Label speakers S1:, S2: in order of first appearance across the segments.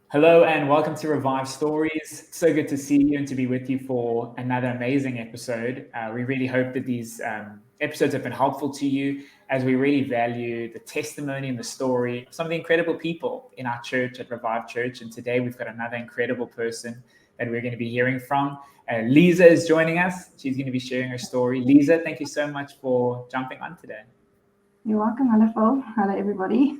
S1: Hello and welcome to Revive Stories. So good to see you and to be with you for another amazing episode. We really hope that these episodes have been helpful to you as we really value the testimony and the story of some of the incredible people in our church at Revive Church. And today we've got another incredible person that we're going to be hearing from. Lize is joining us. She's going to be sharing her story. Lize, thank you so much for jumping on today.
S2: You're welcome. Hello, Phil. Hello, everybody.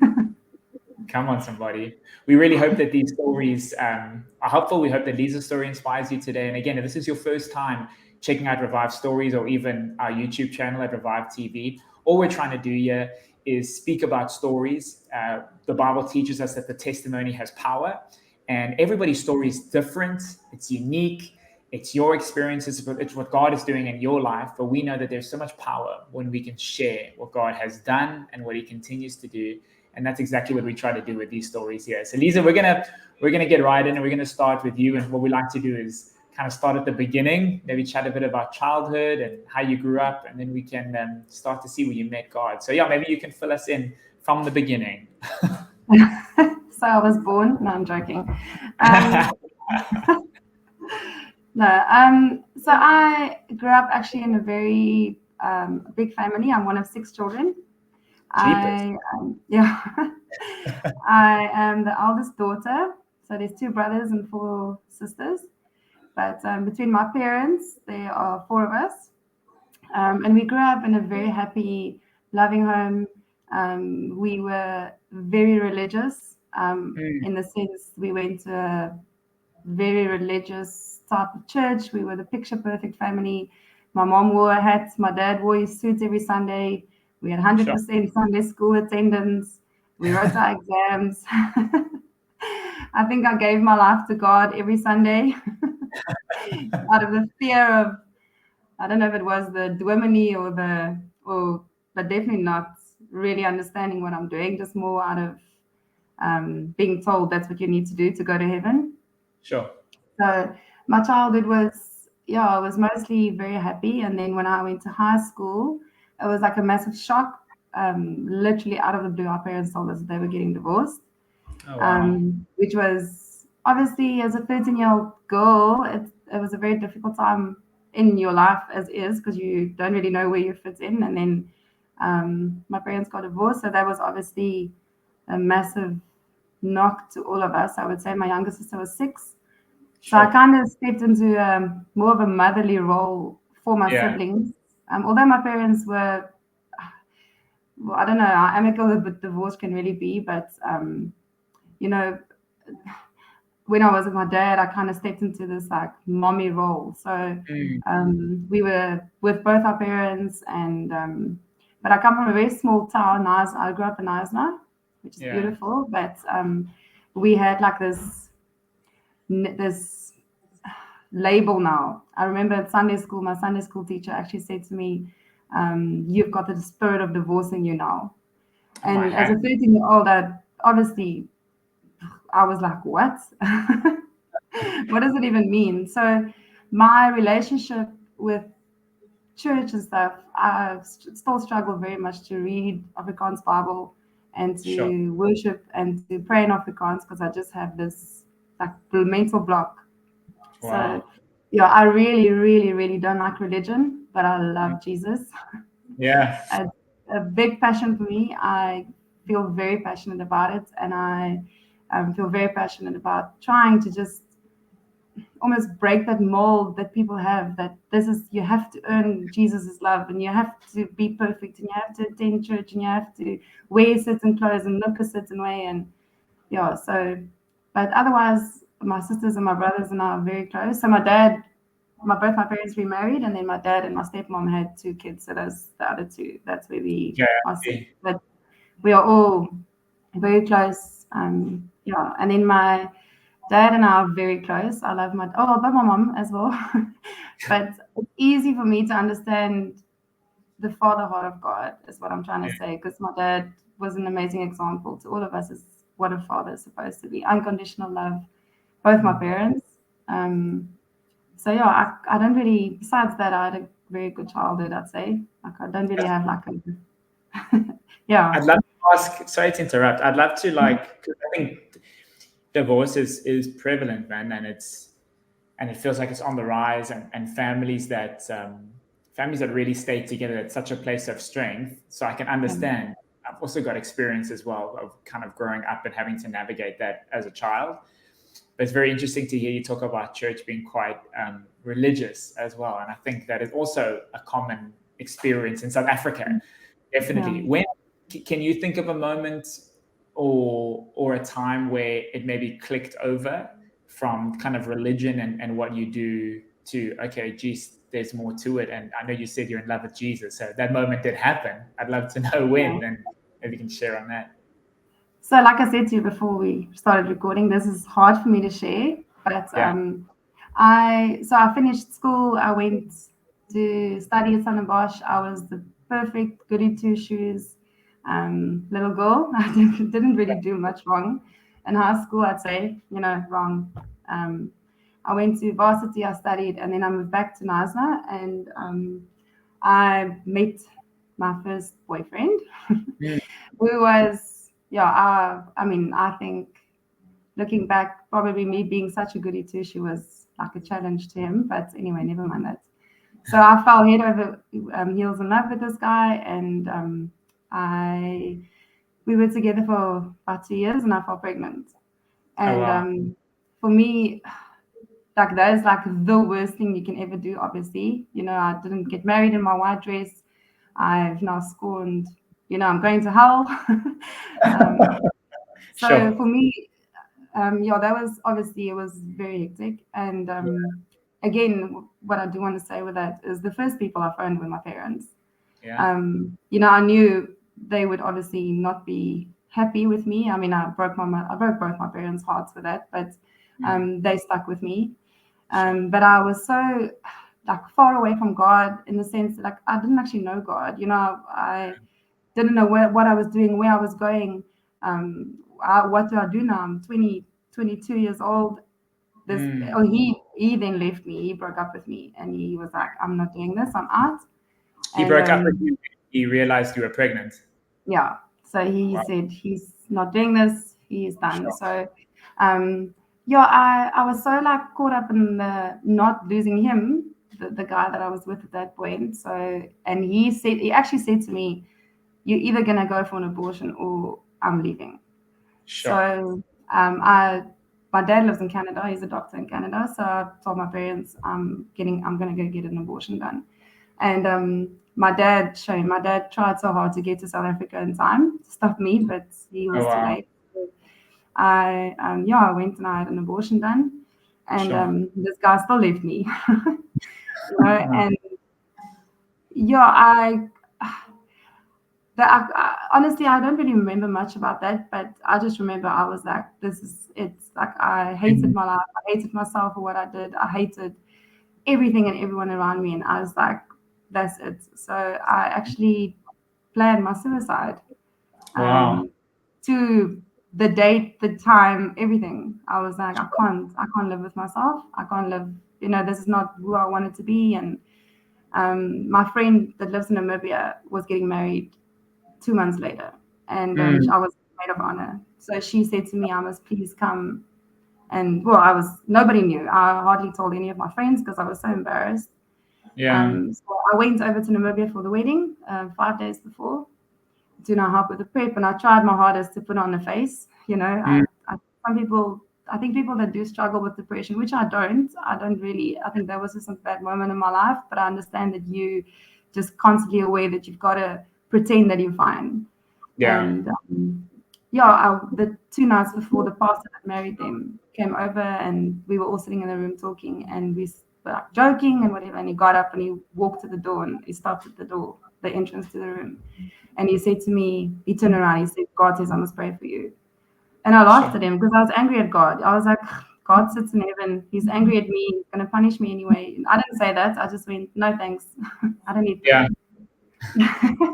S1: Come on, somebody. We really hope that these stories are helpful. We hope that Liza's story inspires you today. And again, if this is your first time checking out Revive Stories or even our YouTube channel at Revive TV, all we're trying to do here is speak about stories. The Bible teaches us that the testimony has power, and everybody's story is different. It's unique. It's your experiences. It's what God is doing in your life. But we know that there's so much power when we can share what God has done and what He continues to do. And that's exactly what we try to do with these stories here. So Lize, we're gonna get right in, and we're gonna start with you. And what we like to do is kind of start at the beginning, maybe chat a bit about childhood and how you grew up, and then we can start to see where you met God. So yeah, maybe you can fill us in from the beginning.
S2: So I was born. No, I'm joking. So I grew up actually in a very big family. I'm one of 6 children. I am the eldest daughter. So there's 2 brothers and 4 sisters. But between my parents, there are 4 of us. And we grew up in a very happy, loving home. We were very religious in the sense we went to a very religious type of church. We were the picture perfect family. My mom wore a hat. My dad wore his suit every Sunday. We had 100% Sunday school attendance. We wrote our exams. I think I gave my life to God every Sunday out of the fear of, I don't know if it was the dominee but definitely not really understanding what I'm doing, just more out of being told that's what you need to do to go to heaven.
S1: Sure.
S2: So my childhood was, I was mostly very happy. And then when I went to high school, it was like a massive shock. Literally out of the blue, our parents told us that they were getting divorced, which was obviously, as a 13-year-old girl, it was a very difficult time in your life as is, because you don't really know where you fit in. And then my parents got divorced, so that was obviously a massive knock to all of us. I would say my younger sister was 6. So I kind of stepped into more of a motherly role for my siblings. Although my parents were, well, I don't know how amicable a divorce can really be, but, when I was with my dad, I kind of stepped into this like mommy role. So we were with both our parents, and but I come from a very small town. I grew up in Knysna, which is beautiful, but we had like this label now. I remember at Sunday school, my Sunday school teacher actually said to me, "You've got the spirit of divorce in you now." And as a 13-year-old, I was like, what? What does it even mean? So my relationship with church and stuff, I still struggle very much to read Afrikaans Bible and to worship and to pray in Afrikaans, because I just have this like mental block.
S1: Wow.
S2: So I really, really, really don't like religion, but I love Jesus.
S1: Yeah.
S2: A big passion for me. I feel very passionate about it, and I feel very passionate about trying to just almost break that mold that people have, that you have to earn Jesus's love, and you have to be perfect, and you have to attend church, and you have to wear certain clothes and look a certain way. And but otherwise my sisters and my brothers and I are very close. So both my parents remarried, and then my dad and my stepmom had 2 kids. So those the other 2. That's where we are sick. But we are all very close. And then my dad and I are very close. I love but my mom as well. But it's easy for me to understand the father heart of God, is what I'm trying to say, because my dad was an amazing example to all of us, is what a father is supposed to be. Unconditional love, both my parents. So I don't really, besides that, I had a very good childhood, I'd say. Like, I don't really have like a
S1: I'd love to ask, sorry to interrupt. I'd love to, because I think divorce is prevalent, man, and it feels like it's on the rise, and families that really stay together at such a place of strength. So I can understand. I've also got experience as well of kind of growing up and having to navigate that as a child. But it's very interesting to hear you talk about church being quite religious as well, and I think that is also a common experience in South Africa.
S2: Yeah.
S1: Definitely. When can you think of a moment or a time where it maybe clicked over from kind of religion and what you do to, okay, geez, there's more to it? And I know you said you're in love with Jesus, so that moment did happen. I'd love to know when, and maybe you can share on that.
S2: So, like I said to you before we started recording, this is hard for me to share, but
S1: Yeah.
S2: I finished school. I went to study at Stellenbosch. I was the perfect goody two shoes little girl. I didn't really do much wrong in high school. I'd say, wrong. Um, I went to varsity. I studied, and then I moved back to Knysna, and I met my first boyfriend,
S1: Mm.
S2: who was, I mean, I think looking back, probably me being such a goody two, she was like a challenge to him. But anyway, never mind that. So I fell head over heels in love with this guy, and I we were together for about 2 years, and I fell pregnant.
S1: Oh
S2: And
S1: wow.
S2: for me, like that is like the worst thing you can ever do. Obviously, I didn't get married in my white dress. I've now scorned. I'm going to hell. um, so
S1: Sure.
S2: for me, that was obviously it was very hectic. And again, what I do want to say with that is the first people I phoned were my parents.
S1: Yeah.
S2: I knew they would obviously not be happy with me. I mean, I broke both my parents' hearts with that, but
S1: Mm.
S2: they stuck with me.
S1: Sure.
S2: But I was so like far away from God in the sense that like I didn't actually know God. I didn't know what I was doing, where I was going. What do I do now? I'm 22 years old.
S1: Mm.
S2: He then left me. He broke up with me, and he was like, "I'm not doing this. I'm out."
S1: He
S2: And
S1: broke up with you. He realized you were pregnant.
S2: yeah, so he
S1: Wow.
S2: said he's not doing this. He's done.
S1: Sure.
S2: So, I was so like caught up in the not losing him, the guy that I was with at that point. So, and he actually said to me, "You're either gonna go for an abortion or I'm leaving."
S1: Sure.
S2: So my dad lives in Canada. He's a doctor in Canada. So I told my parents I'm gonna go get an abortion done. And my dad tried so hard to get to South Africa in time to stop me, but he
S1: Oh
S2: was too
S1: wow.
S2: late. So I went and I had an abortion done, and
S1: Sure.
S2: this guy still left me,
S1: Uh,
S2: and yeah, honestly, I don't really remember much about that, but I just remember I was like, it's like I hated
S1: mm.
S2: my life. I hated myself for what I did. I hated everything and everyone around me. And I was like, that's it. So I actually planned my suicide
S1: Wow.
S2: um, to the date, the time, everything. I was like, I can't live with myself. I can't live, this is not who I wanted to be. And my friend that lives in Namibia was getting married 2 months later, and
S1: Mm.
S2: I was maid of honor. So she said to me, "I must please come." And well, nobody knew. I hardly told any of my friends because I was so embarrassed.
S1: Yeah.
S2: So I went over to Namibia for the wedding 5 days before to now help with the prep, and I tried my hardest to put on a face.
S1: Mm.
S2: Some people, I think people that do struggle with depression, which I don't. I don't really. I think that was just a bad moment in my life, but I understand that you just constantly aware that you've got to pretend that you're fine.
S1: Yeah.
S2: And the 2 nights before, the pastor that married them came over, and we were all sitting in the room talking, and we were like joking and whatever. And he got up and he walked to the door, and he stopped at the door, the entrance to the room, and he said to me, he turned around, he said, "God says I must pray for you." And I laughed
S1: Sure.
S2: at him because I was angry at God. I was like, God sits in heaven. He's angry at me. He's going to punish me anyway. And I didn't say that. I just went, no, thanks. I don't need
S1: Yeah.
S2: prayer.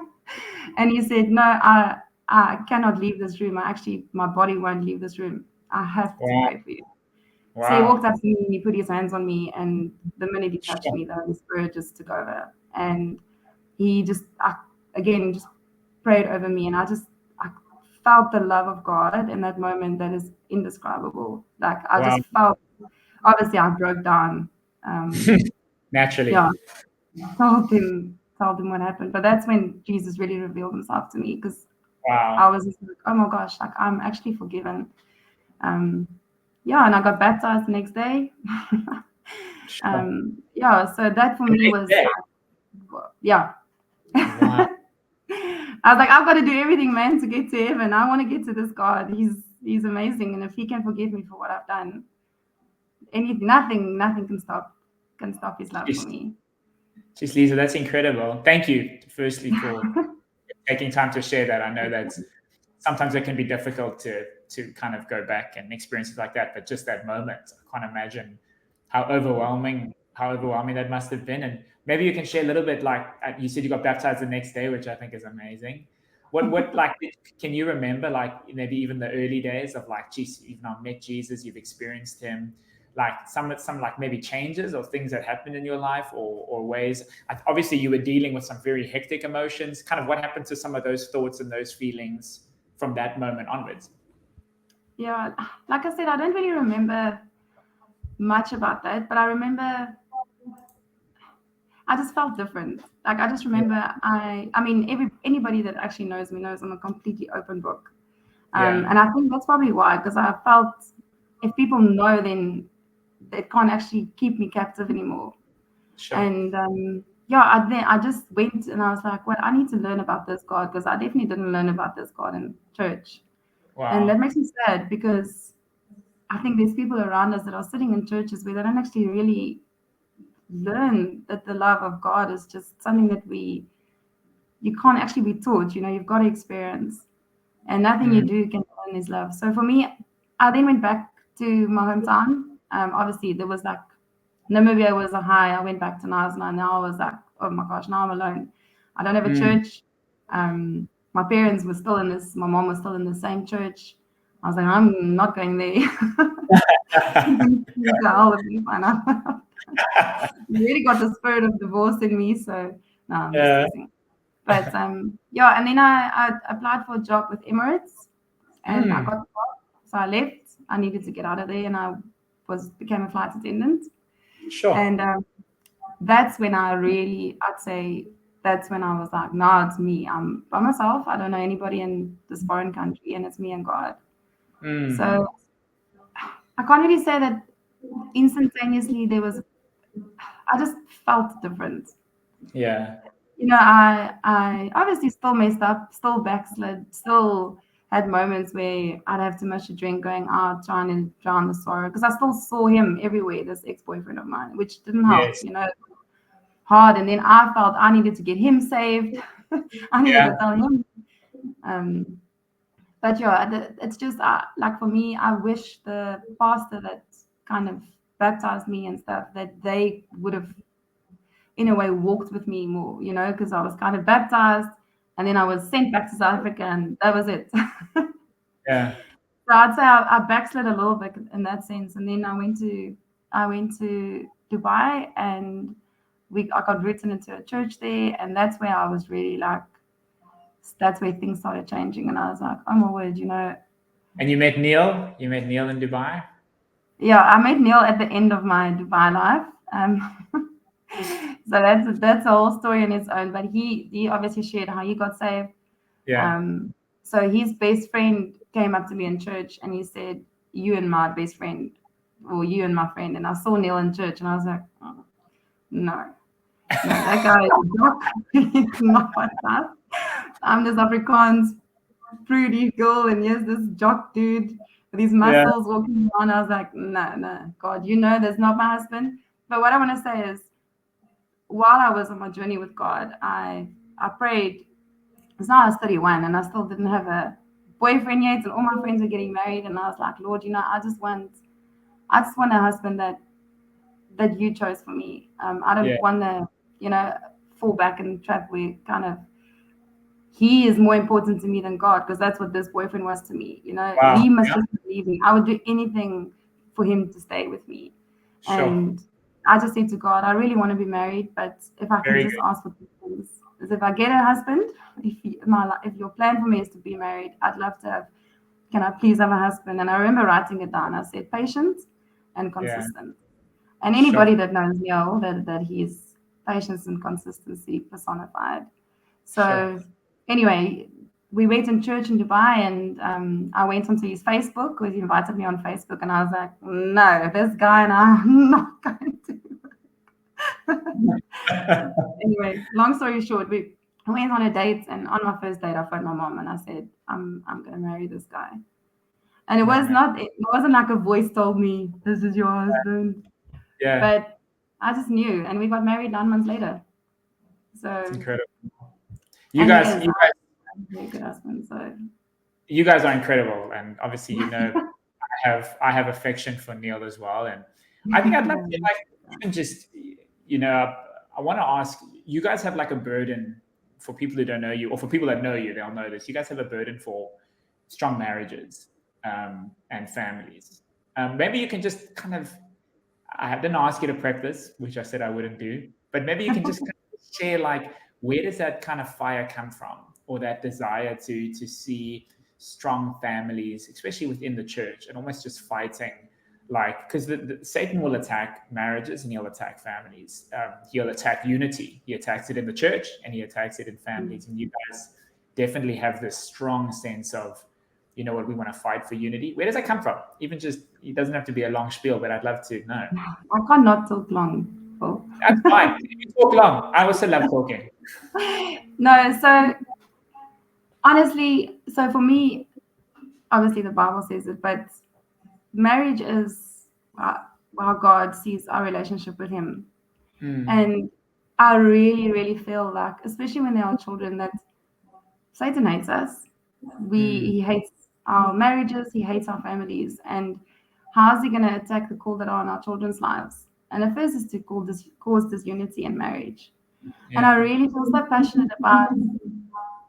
S2: And he said, no, I cannot leave this room. My body won't leave this room. I have to
S1: Wow.
S2: pray for you. So he walked
S1: Wow.
S2: up to me and he put his hands on me. And the minute he touched
S1: Sure.
S2: me, the Holy Spirit just took over. And he just, again, just prayed over me. And I felt the love of God in that moment that is indescribable. Like I
S1: Wow.
S2: just felt, obviously I broke down.
S1: Naturally.
S2: Yeah, told him what happened. But that's when Jesus really revealed himself to me, because I
S1: Wow.
S2: was just like, oh my gosh, like I'm actually forgiven. Yeah, and I got baptized the next day.
S1: Sure.
S2: Yeah, so that for
S1: The
S2: me
S1: next
S2: was
S1: day.
S2: like, yeah.
S1: Wow.
S2: I was like, I've got to do everything, man, to get to heaven. I want to get to this God. He's amazing, and if He can forgive me for what I've done, nothing can stop His love for
S1: Jeez,
S2: me.
S1: jeez, Lisa, that's incredible. Thank you, firstly, for taking time to share that. I know that sometimes it can be difficult to kind of go back and experiences like that, but just that moment, I can't imagine how overwhelming that must have been. And maybe you can share a little bit, like you said, you got baptized the next day, which I think is amazing. What like can you remember, like maybe even the early days of like, geez, you've now met Jesus, you've experienced Him, like some like maybe changes or things that happened in your life, or ways. Obviously, you were dealing with some very hectic emotions. Kind of what happened to some of those thoughts and those feelings from that moment onwards?
S2: Yeah, like I said, I don't really remember much about that, but I remember I just felt different. Like I just
S1: Yeah.
S2: remember I mean anybody that actually knows me knows I'm a completely open book.
S1: Yeah.
S2: And I think that's probably why, because I felt if people know, then they can't actually keep me captive anymore.
S1: Sure.
S2: And yeah, I just went and I was like, well, I need to learn about this God, because I definitely didn't learn about this God in church. And that
S1: Wow.
S2: makes me sad, because I think there's people around us that are sitting in churches where they don't actually really learn that the love of God is just something that you can't actually be taught. You've got to experience, and nothing you
S1: Mm,
S2: do can earn His love. So for me, I then went back to my hometown. Obviously, there was like Namibia was a high. I went back to Nasna, and now I was like, oh my gosh, now I'm alone. I don't have a
S1: mm.
S2: church. My parents were still in this. My mom was still in the same church. I was like, I'm not going there. To hell with me by now. Really got the spirit of divorce in me, so no, I'm just
S1: Yeah.
S2: teasing. But yeah, and then I applied for a job with Emirates, and I
S1: Mm,
S2: got the job. So I left. I needed to get out of there, and I became a flight attendant.
S1: sure.
S2: And that's when I'd say, that's when I was like, no, it's me. I'm by myself. I don't know anybody in this foreign country, and it's me and God.
S1: Mm,
S2: So I can't really say that instantaneously I just felt different.
S1: yeah.
S2: I obviously still messed up, still backslid, still had moments where I'd have too much to drink, going out, trying to drown the sorrow, because I still saw him everywhere, this ex-boyfriend of mine, which didn't help,
S1: Yes.
S2: hard. And then I felt I needed to get him saved. I needed
S1: Yeah.
S2: to tell him. Um, but yeah, it's just like for me, I wish the pastor that kind of baptized me and stuff, that they would have in a way walked with me more, because I was kind of baptized and then I was sent back to South Africa and that was it. So
S1: Yeah.
S2: I'd say I backslid a little bit in that sense. And then I went to Dubai, and I got written into a church there, and that's where I was really like, that's where things started changing, and I was like, oh my word.
S1: And you met Neil? You met Neil in Dubai?
S2: Yeah, I met Neil at the end of my Dubai life. So that's a whole story in its own. But he obviously shared how he got saved.
S1: Yeah.
S2: So his best friend came up to me in church and he said, "You and my best friend, or you and my friend." And I saw Neil in church, and I was like, oh, no, no, that guy is not. He's not my type. I'm this Afrikaans pretty girl, and here's this jock dude with his
S1: Yeah.
S2: muscles walking around. I was like, no, no, God, that's not my husband. But what I want to say is, while I was on my journey with God, I prayed. It's now I was 31, and I still didn't have a boyfriend yet, and all my friends were getting married, and I was like, Lord, I just want a husband that you chose for me. I
S1: Yeah.
S2: don't want to, fall back and trap where kind of he is more important to me than God, because that's what this boyfriend was to me.
S1: Wow.
S2: He must
S1: Yeah.
S2: just believe me. I would do anything for him to stay with me.
S1: Sure.
S2: And I just said to God, I really want to be married, but if I can
S1: Very
S2: just
S1: good.
S2: ask for two things, is if I get a husband, if your plan for me is to be married, I'd love to have. Can I please have a husband? And I remember writing it down. I said patient and
S1: Yeah.
S2: consistent. And anybody
S1: Sure.
S2: that knows Neil, that he's patience and consistency personified. So
S1: Sure.
S2: anyway, we went in church in Dubai, and I went onto his Facebook because he invited me on Facebook, and I was like, no, this guy and I are not going to. Anyway, long story short, we went on a date, and on my first date, I phoned my mom and I said, I'm gonna marry this guy. And it
S1: No,
S2: was
S1: man.
S2: not, it wasn't like a voice told me, this is your husband.
S1: Yeah.
S2: But I just knew, and we got married 9 months later.
S1: It's
S2: So,
S1: incredible. You
S2: and he
S1: guys,
S2: is
S1: you guys,
S2: a very good husband. So,
S1: you guys are incredible, and obviously, I have affection for Neil as well, and I think I'd like to like even just I want to ask you guys have like a burden for people who don't know you, or for people that know you, they'll know this. You guys have a burden for strong marriages and families. Maybe you can just kind of I didn't ask you to prep this, which I said I wouldn't do, but maybe you can just kind of share like where does that kind of fire come from, or that desire to see strong families, especially within the church, and almost just fighting like because Satan will attack marriages and he'll attack families. He'll attack unity. He attacks it in the church and he attacks it in families. And you guys definitely have this strong sense of what we want to fight for unity. Where does that come from? Even just it doesn't have to be a long spiel, but I'd love to know.
S2: I can't not talk long. Paul.
S1: That's fine. You talk long. I also love talking.
S2: No, so honestly, so for me, obviously the Bible says it, but marriage is how God sees our relationship with Him. And I really, really feel like, especially when there are children, that Satan hates us. He hates our marriages, he hates our families. And how is he going to attack the call that are in our children's lives? And the first is to cause disunity in marriage.
S1: Yeah.
S2: And I really feel so passionate about,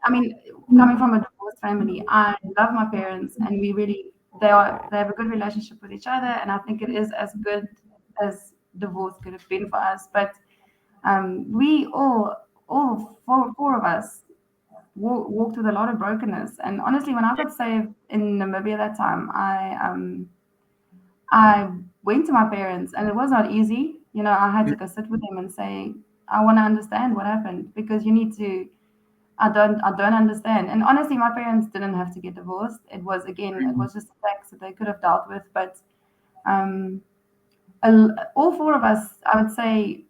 S2: I mean, coming from a divorced family, I love my parents, and they have a good relationship with each other, and I think it is as good as divorce could have been for us. But we all four of us walked with a lot of brokenness. And honestly, when I got saved in Namibia that time, I went to my parents, and it was not easy. I had to go sit with them and say, I want to understand what happened, because you need to. I don't understand. And honestly, my parents didn't have to get divorced. It was just a tax that they could have dealt with. But all four of us, I would say,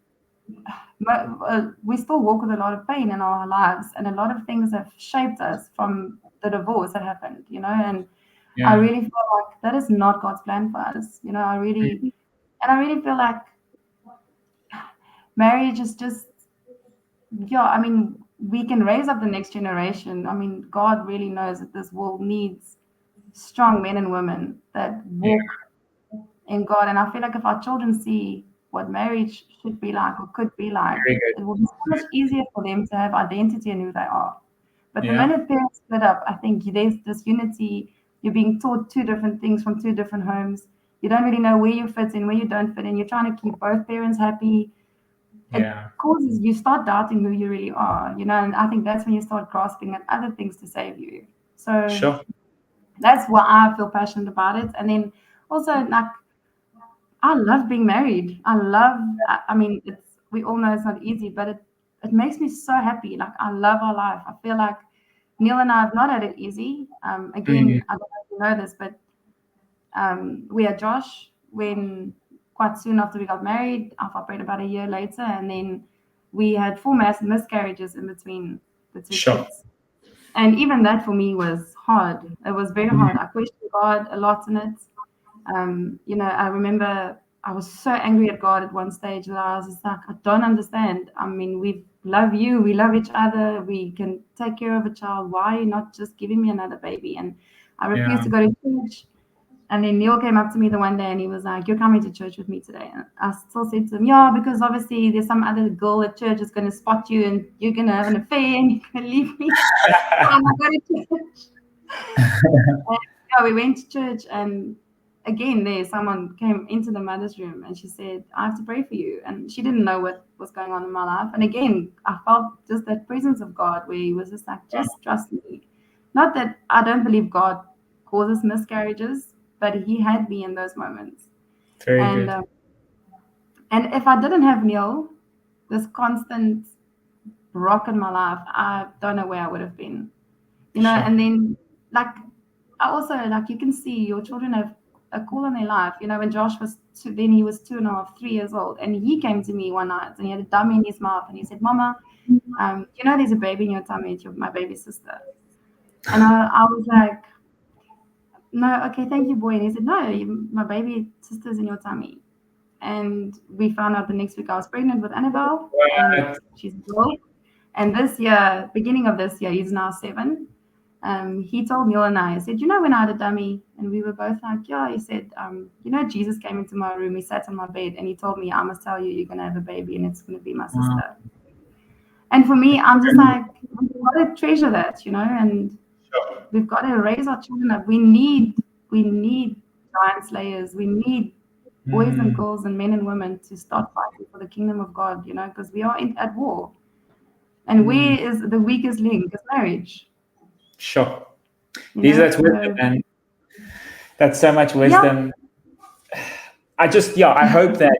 S2: we still walk with a lot of pain in our lives, and a lot of things have shaped us from the divorce that happened. And
S1: Yeah.
S2: I really feel like that is not God's plan for us. I really feel like marriage is just, I mean, we can raise up the next generation. I mean, God really knows that this world needs strong men and women that walk in God. And I feel like if our children see what marriage should be like or could be like,
S1: Very good.
S2: it will be so much easier for them to have identity in who they are. But the
S1: Yeah.
S2: minute parents split up, I think there's this unity. You're being taught two different things from two different homes. You don't really know where you fit in, where you don't fit in. You're trying to keep both parents happy.
S1: Yeah.
S2: It causes you start doubting who you really are, and I think that's when you start grasping at other things to save you. So
S1: Sure.
S2: that's why I feel passionate about it. And then also, like, I love being married. I mean, we all know it's not easy, but it makes me so happy. Like, I love our life. I feel like Neil and I have not had it easy. Again, I don't know if you know this, but we had Josh when quite soon after we got married. I got pregnant about a year later, and then we had 4 miscarriages in between the two
S1: Sure.
S2: kids. And even that for me was hard. It was very hard. I questioned God a lot in it. I remember I was so angry at God at one stage that I was just like, I don't understand. I mean, we love you, we love each other, we can take care of a child. Why are you not just giving me another baby? And I refused to go to church. And then Neil came up to me the one day and he was like, you're coming to church with me today. And I still said to him, yeah, because obviously there's some other girl at church that's going to spot you and you're going to have an affair and you're going to leave me. So I'm not going to church. And, we went to church, and again, someone came into the mother's room and she said, I have to pray for you. And she didn't know what was going on in my life. And again, I felt just that presence of God where he was just like, just trust me. Not that I don't believe God causes miscarriages, but he had me in those moments.
S1: Very
S2: And
S1: good.
S2: and if I didn't have Neil, this constant rock in my life, I don't know where I would have been. You know,
S1: Sure.
S2: and then like I also like you can see your children have a call in their life. You know, when Josh was then he was 2.5, 3 years old, and he came to me one night and he had a dummy in his mouth and he said, Mama, you know there's a baby in your tummy, it's my baby sister. And I was like, no, okay, thank you, boy. And he said, no, my baby sister's in your tummy. And we found out the next week I was pregnant with Annabelle, and
S1: What?
S2: she's a girl. And this year, beginning of this year, he's now 7. He told Neil and I said, you know, when I had a dummy, and we were both like, yeah, he said, you know, Jesus came into my room, he sat on my bed, and he told me, I must tell you, you're going to have a baby, and it's going to be my sister. And for me, I'm just like, we've got to treasure that, you know, and
S1: Sure.
S2: we've got to raise our children up. We need giant slayers. We need boys and girls and men and women to start fighting for the kingdom of God, you know, because we are at war. And where is the weakest link? Is marriage.
S1: Sure.
S2: You
S1: These
S2: know,
S1: that's wisdom,
S2: so
S1: and that's so much
S2: yeah,
S1: wisdom. I just I hope that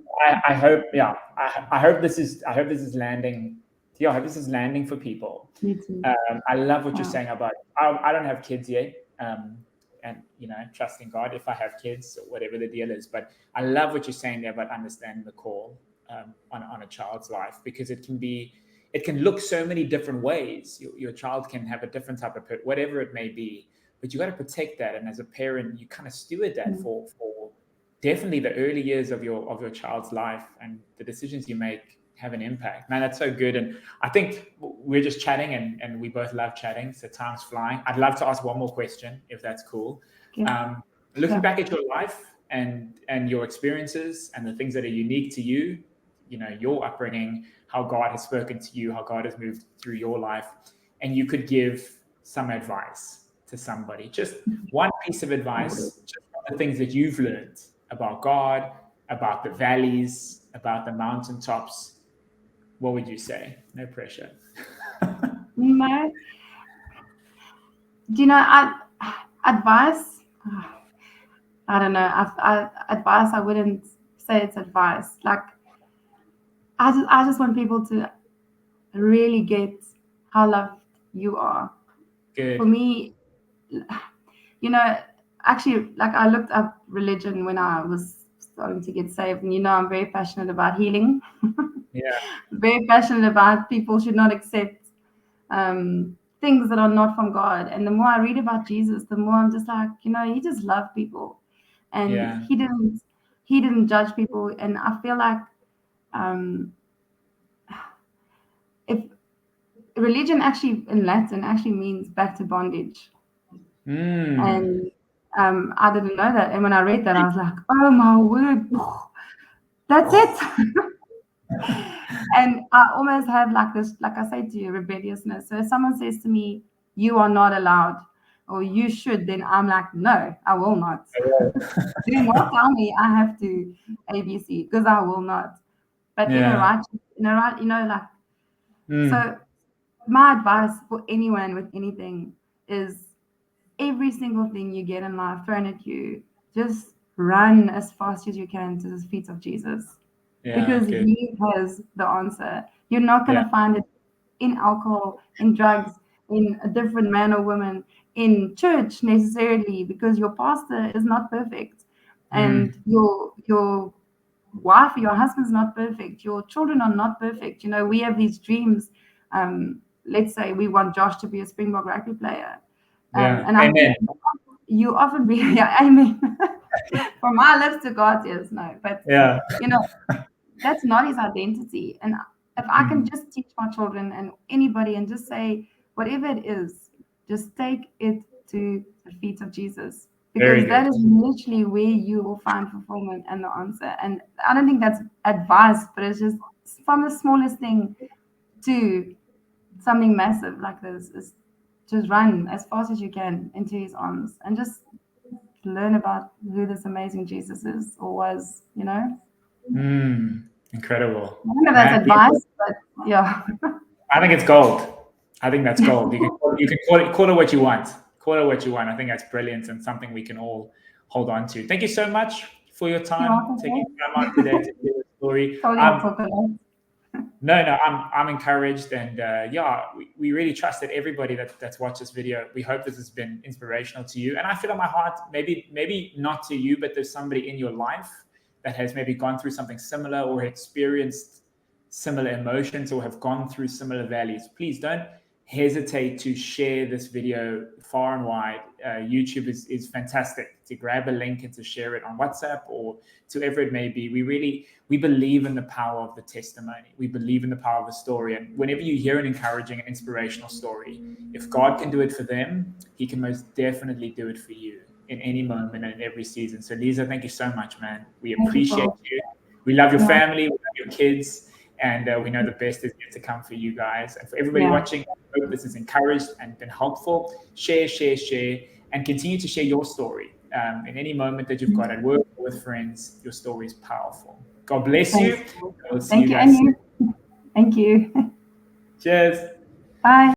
S1: I hope I hope this is landing. Yeah, I hope this is landing for people.
S2: me too.
S1: I love what you're
S2: Yeah.
S1: saying about. I don't have kids yet, and trusting God if I have kids or whatever the deal is. But I love what you're saying there about understanding the call on a child's life, because it can look so many different ways. Your child can have a different type of whatever it may be, but you got to protect that. And as a parent, you kind of steward that for definitely the early years of your child's life, and the decisions you make have an impact. Man, that's so good. And I think we're just chatting, and we both love chatting, so time's flying. I'd love to ask one more question, if that's cool.
S2: Yeah.
S1: Looking
S2: Sure.
S1: back at your life and your experiences and the things that are unique to you, your upbringing, how God has spoken to you, how God has moved through your life, and you could give some advice to somebody, just one piece of advice, just the things that you've learned about God, about the valleys, about the mountaintops, what would you say? No pressure.
S2: No. Do you know, advice? I don't know. Advice, I wouldn't say it's advice. Like, I just want people to really get how loved you are.
S1: Good.
S2: For me, you know, actually, like I looked up religion when I was starting to get saved, and I'm very passionate about healing.
S1: Yeah.
S2: Very passionate about people should not accept things that are not from God. And the more I read about Jesus, the more I'm just like, he just loved people, and
S1: Yeah.
S2: he didn't judge people. And I feel like um, if religion actually in Latin actually means back to bondage. And I didn't know that. And when I read that, I was like, oh my word, that's it. And I almost have like this, like I say to you, rebelliousness. So if someone says to me, you are not allowed, or you should, then I'm like, no, I will not. Do not tell me I have to ABC, because I will not. But in a
S1: Yeah.
S2: right, like, so my advice for anyone with anything is every single thing you get in life thrown at you, just run as fast as you can to the feet of Jesus,
S1: Yeah.
S2: because
S1: Good.
S2: he has the answer. You're not going
S1: Yeah.
S2: to find it in alcohol, in drugs, in a different man or woman, in church necessarily, because your pastor is not perfect, and your wife or your husband's not perfect, your children are not perfect. We have these dreams. Let's say we want Josh to be a Springbok rugby player,
S1: Yeah.
S2: and I think
S1: Amen.
S2: you often be, yeah, amen. From my lips to God's ears, no, but
S1: Yeah.
S2: that's not his identity. And if I can just teach my children and anybody and just say, whatever it is, just take it to the feet of Jesus,
S1: Very
S2: because that
S1: good.
S2: is literally where you will find fulfillment and the answer. And I don't think that's advice, but it's just from the smallest thing to something massive like this, is just run as fast as you can into his arms and just learn about who this amazing Jesus is or was, you know.
S1: Incredible.
S2: I don't know if that's advice, but yeah.
S1: I think it's gold. I think that's gold. You can call it what you want. Call it what you want. I think that's brilliant and something we can all hold on to. Thank you so much for your time, taking time out today to share the story. No, I'm encouraged, and we really trust that everybody that's watched this video. We hope this has been inspirational to you. And I feel in my heart, maybe not to you, but there's somebody in your life that has maybe gone through something similar or experienced similar emotions or have gone through similar valleys. Please don't hesitate to share this video far and wide. YouTube is fantastic to grab a link and to share it on WhatsApp or to wherever it may be. We believe in the power of the testimony. We believe in the power of the story. And whenever you hear an encouraging and inspirational story, if God can do it for them, he can most definitely do it for you in any moment and in every season. So Lize, thank you so much, man. We appreciate you. We love your family. We love your kids. And we know the best is yet to come for you guys. And for everybody watching, I hope this has encouraged and been helpful. Share, and continue to share your story. In any moment that you've got at work or with friends, your story is powerful. God bless you. We'll see you guys soon.
S2: Thank you.
S1: Cheers.
S2: Bye.